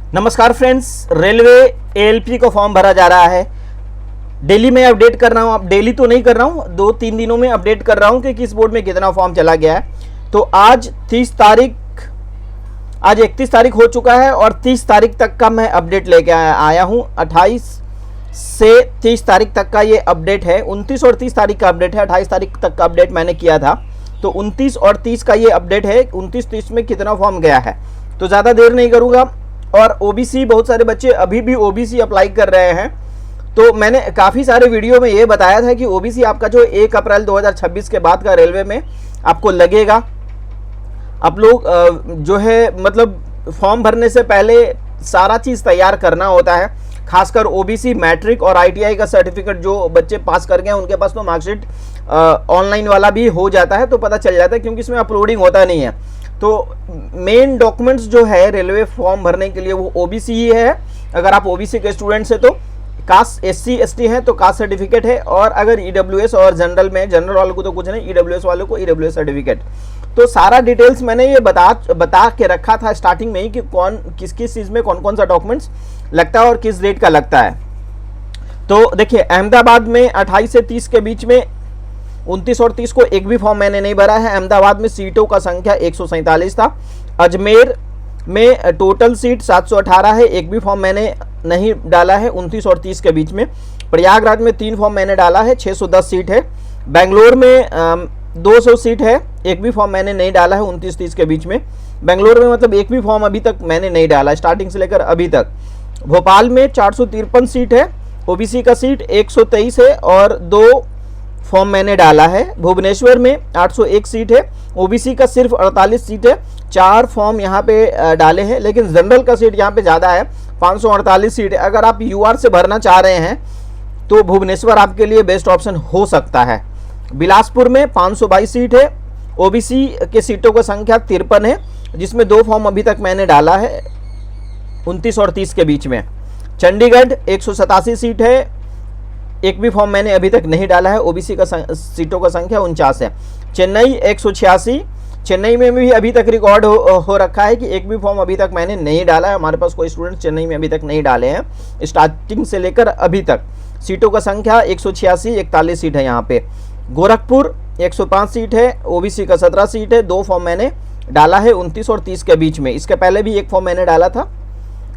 नमस्कार friends, railway ALP को form भरा जा रहा है। डेली मैं अपडेट कर रहा हूँ, अब डेली तो नहीं कर रहा हूँ, 2-3 दिनों में अपडेट कर रहा हूँ कि किस बोर्ड में कितना फॉर्म चला गया है। तो आज 31 तारीख हो चुका है और 30 तारीख तक का मैं अपडेट लेके आया हूँ। 28 से 30 तारीख तक का ये अपडेट है। 29 और 30 तारीख का अपडेट है। 28 तारीख तक का अपडेट मैंने किया था, तो 29 और 30 का ये अपडेट है। 29-30 में कितना फॉर्म गया है, तो ज़्यादा देर नहीं करूँगा। और ओबीसी, बहुत सारे बच्चे अभी भी ओबीसी अप्लाई कर रहे हैं। तो मैंने काफ़ी सारे वीडियो में ये बताया था कि ओबीसी आपका जो 1 अप्रैल 2026 के बाद का रेलवे में आपको लगेगा। आप लोग जो है मतलब फॉर्म भरने से पहले सारा चीज़ तैयार करना होता है। खासकर ओबीसी मैट्रिक और आईटीआई का सर्टिफिकेट जो बच्चे पास कर गए हैं उनके पास तो मार्कशीट ऑनलाइन वाला भी हो जाता है, तो पता चल जाता है, क्योंकि इसमें अपलोडिंग होता नहीं है। तो मेन डॉक्यूमेंट्स जो है रेलवे फॉर्म भरने के लिए वो ओबीसी ही है। अगर आप ओबीसी के स्टूडेंट्स हैं तो कास्ट SC/ST हैं तो कास्ट सर्टिफिकेट है, और अगर ईडब्ल्यूएस और जनरल में, जनरल वालों को तो कुछ नहीं, ईडब्ल्यूएस वालों को ईडब्ल्यूएस सर्टिफिकेट। तो सारा डिटेल्स मैंने ये बता के रखा था स्टार्टिंग में ही कि कौन किस किस चीज़ में कौन कौन सा डॉक्यूमेंट्स लगता है और किस रेट का लगता है। तो देखिए, अहमदाबाद में 28 से 30 के बीच में 29 और 30 को एक भी फॉर्म मैंने नहीं भरा है। अहमदाबाद में सीटों का संख्या 147 था। अजमेर में टोटल सीट 718 है, एक भी फॉर्म मैंने नहीं डाला है 29 और 30 के बीच में। प्रयागराज में 3 फॉर्म मैंने डाला है, 610 सीट है। बेंगलोर में 200 सीट है, एक भी फॉर्म मैंने नहीं डाला है 29-30 के बीच में। बेंगलोर में मतलब एक भी फॉर्म अभी तक मैंने नहीं डाला, स्टार्टिंग से लेकर अभी तक। भोपाल में 453 सीट है, ओबीसी का सीट 123 है और 2 फॉर्म मैंने डाला है। भुवनेश्वर में 801 सीट है, ओबीसी का सिर्फ 48 सीट है, 4 फॉर्म यहाँ पे डाले हैं, लेकिन जनरल का सीट यहाँ पे ज़्यादा है, 548 सीट है। अगर आप यूआर से भरना चाह रहे हैं तो भुवनेश्वर आपके लिए बेस्ट ऑप्शन हो सकता है। बिलासपुर में 522 सीट है, ओबीसी के सीटों की संख्या 53 है, जिसमें 2 फॉर्म अभी तक मैंने डाला है 29 और 30 के बीच में। चंडीगढ़ 187 सीट है, एक भी फॉर्म मैंने अभी तक नहीं डाला है, ओबीसी का सीटों का संख्या 49 है। चेन्नई 186, चेन्नई में भी अभी तक रिकॉर्ड हो रखा है कि एक भी फॉर्म अभी तक मैंने नहीं डाला है। हमारे पास कोई स्टूडेंट चेन्नई में अभी तक नहीं डाले हैं, स्टार्टिंग से लेकर अभी तक। सीटों का संख्या 186, 41 सीट है यहाँ पे। गोरखपुर 105 सीट है, ओबीसी का 17 सीट है, 2 फॉर्म मैंने डाला है 29 और 30 के बीच में। इसके पहले भी 1 फॉर्म मैंने डाला था।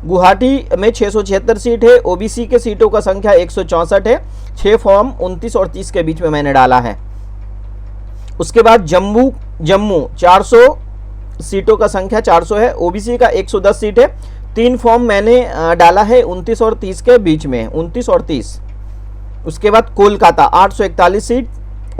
गुवाहाटी में 676 सीट है, ओबीसी के सीटों का संख्या 164 है, 6 फॉर्म 29 और 30 के बीच में मैंने डाला है। उसके बाद जम्मू 400 सीटों का संख्या 400 है, ओबीसी का 110 सीट है, 3 फॉर्म मैंने डाला है 29 और 30 के बीच में, 29 और 30। उसके बाद कोलकाता 841 सीट,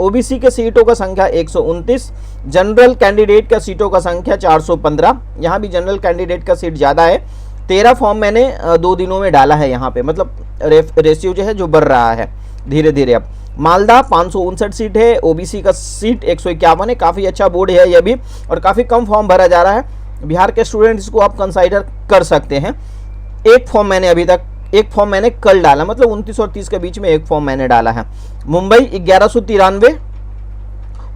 ओबीसी के सीटों का संख्या 129, जनरल कैंडिडेट का सीटों का संख्या 415, यहाँ भी जनरल कैंडिडेट का सीट ज़्यादा है। 13 फॉर्म मैंने 2 दिनों में डाला है यहाँ पे, मतलब रेशियो जो है जो बढ़ रहा है धीरे धीरे। अब मालदा 559 सीट है, ओबीसी का सीट 151 है। काफ़ी अच्छा बोर्ड है यह भी, और काफ़ी कम फॉर्म भरा जा रहा है। बिहार के स्टूडेंट्स को आप कंसाइडर कर सकते हैं। एक फॉर्म मैंने कल डाला, मतलब 29 और 30 के बीच में 1 फॉर्म मैंने डाला है। मुंबई 1193,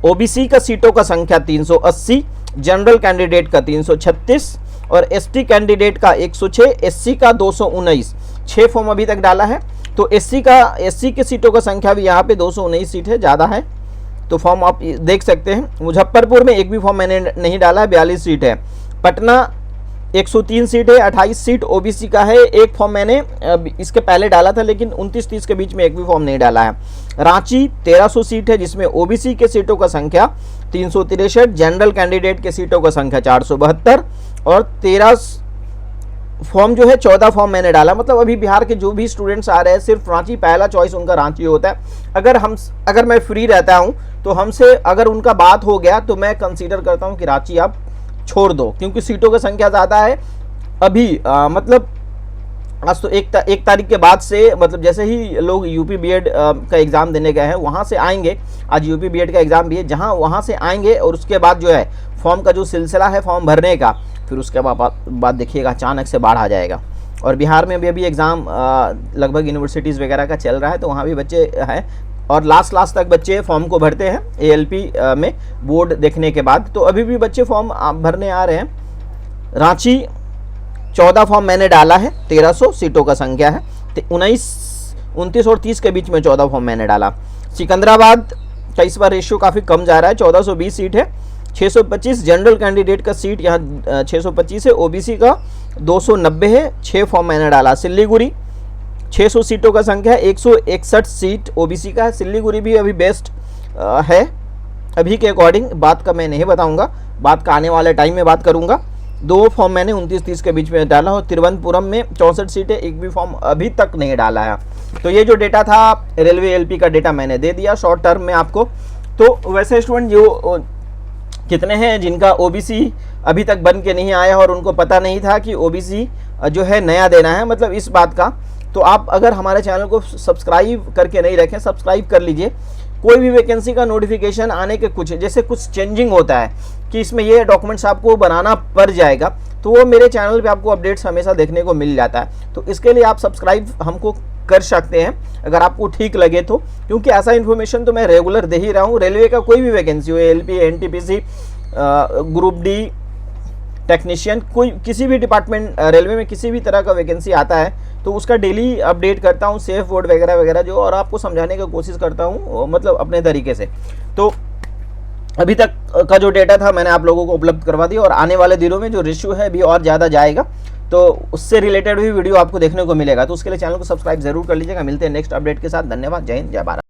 ओबीसी का सीटों का संख्या 380, जनरल कैंडिडेट का 336 और एसटी कैंडिडेट का 106, एससी का 219, 6 फॉर्म अभी तक डाला है। तो एससी के सीटों का संख्या भी यहाँ पे 219 सीट है, ज़्यादा है, तो फॉर्म आप देख सकते हैं। मुजफ्फरपुर में एक भी फॉर्म मैंने नहीं डाला है, 42 सीट है। पटना 103 सीट है, 28 सीट ओबीसी का है, 1 फॉर्म मैंने इसके पहले डाला था, लेकिन 29-30 के बीच में एक भी फॉर्म नहीं डाला है। रांची 1300 सीट है, जिसमें ओबीसी के सीटों का संख्या 363, जनरल कैंडिडेट के सीटों का संख्या 472 और 13 फॉर्म जो है 14 फॉर्म मैंने डाला। मतलब अभी बिहार के जो भी स्टूडेंट्स आ रहे हैं, सिर्फ रांची पहला चॉइस उनका रांची होता है। अगर मैं फ्री रहता हूँ तो हमसे अगर उनका बात हो गया तो मैं कंसीडर करता हूँ कि रांची आप छोड़ दो, क्योंकि सीटों की संख्या ज़्यादा है अभी। मतलब आज तो एक तारीख के बाद से, मतलब जैसे ही लोग यूपी बीएड का एग्ज़ाम देने गए हैं वहाँ से आएंगे, आज यूपी बीएड का एग्ज़ाम भी है, जहाँ वहाँ से आएंगे और उसके बाद जो है फॉर्म का जो सिलसिला है फॉर्म भरने का, फिर उसके बाद देखिएगा अचानक से बाढ़ आ जाएगा। और बिहार में भी अभी एग्ज़ाम लगभग यूनिवर्सिटीज़ वगैरह का चल रहा है, तो वहाँ भी बच्चे हैं और लास्ट तक बच्चे फॉर्म को भरते हैं एएलपी में बोर्ड देखने के बाद। तो अभी भी बच्चे फॉर्म भरने आ रहे हैं। रांची 14 फॉर्म मैंने डाला है, 1300 सीटों का संख्या है, 29 और 30 के बीच में 14 फॉर्म मैंने डाला। सिकंदराबाद का इस बार रेशियो काफ़ी कम जा रहा है, 1420 सीट है, 625 जनरल कैंडिडेट का सीट यहाँ 625 है, ओबीसी का 290 है, 6 फॉर्म मैंने डाला। सिल्लीगुड़ी 600 सीटों का संख्या है, 161 सीट ओबीसी का है। सिल्लीगुड़ी भी अभी बेस्ट है अभी के अकॉर्डिंग, बात का मैं नहीं बताऊंगा, बात का आने वाले टाइम में बात करूंगा। 2 फॉर्म मैंने 29-30 के बीच में डाला और तिरुवनंतपुरम में 64 सीटें, एक भी फॉर्म अभी तक नहीं डाला है। तो ये जो डेटा था रेलवे एलपी का डेटा मैंने दे दिया शॉर्ट टर्म में आपको। तो वैसे स्टूडेंट जो कितने हैं जिनका ओबीसी अभी तक बन के नहीं आया और उनको पता नहीं था कि ओबीसी जो है नया देना है, मतलब इस बात का, तो आप अगर हमारे चैनल को सब्सक्राइब करके नहीं रखें, सब्सक्राइब कर लीजिए। कोई भी वैकेंसी का नोटिफिकेशन आने के कुछ जैसे कुछ चेंजिंग होता है कि इसमें ये डॉक्यूमेंट्स आपको बनाना पड़ जाएगा, तो वो मेरे चैनल पे आपको अपडेट्स हमेशा देखने को मिल जाता है। तो इसके लिए आप सब्सक्राइब हमको कर सकते हैं अगर आपको ठीक लगे तो, क्योंकि ऐसा इन्फॉर्मेशन तो मैं रेगुलर दे ही रहा हूँ। रेलवे का कोई भी वैकेंसी हो, LP, NTPC, group D, technician, कोई किसी भी डिपार्टमेंट रेलवे में किसी भी तरह का वैकेंसी आता है तो उसका डेली अपडेट करता हूँ, सेफ बोर्ड वगैरह वगैरह जो, और आपको समझाने की कोशिश करता हूँ मतलब अपने तरीके से। तो अभी तक का जो डेटा था मैंने आप लोगों को उपलब्ध करवा दिया और आने वाले दिनों में जो रेशियो है अभी और ज़्यादा जाएगा, तो उससे रिलेटेड भी वीडियो आपको देखने को मिलेगा। तो उसके लिए चैनल को सब्सक्राइब जरूर कर लीजिएगा। मिलते हैं नेक्स्ट अपडेट के साथ। धन्यवाद। जय हिंद, जय भारत।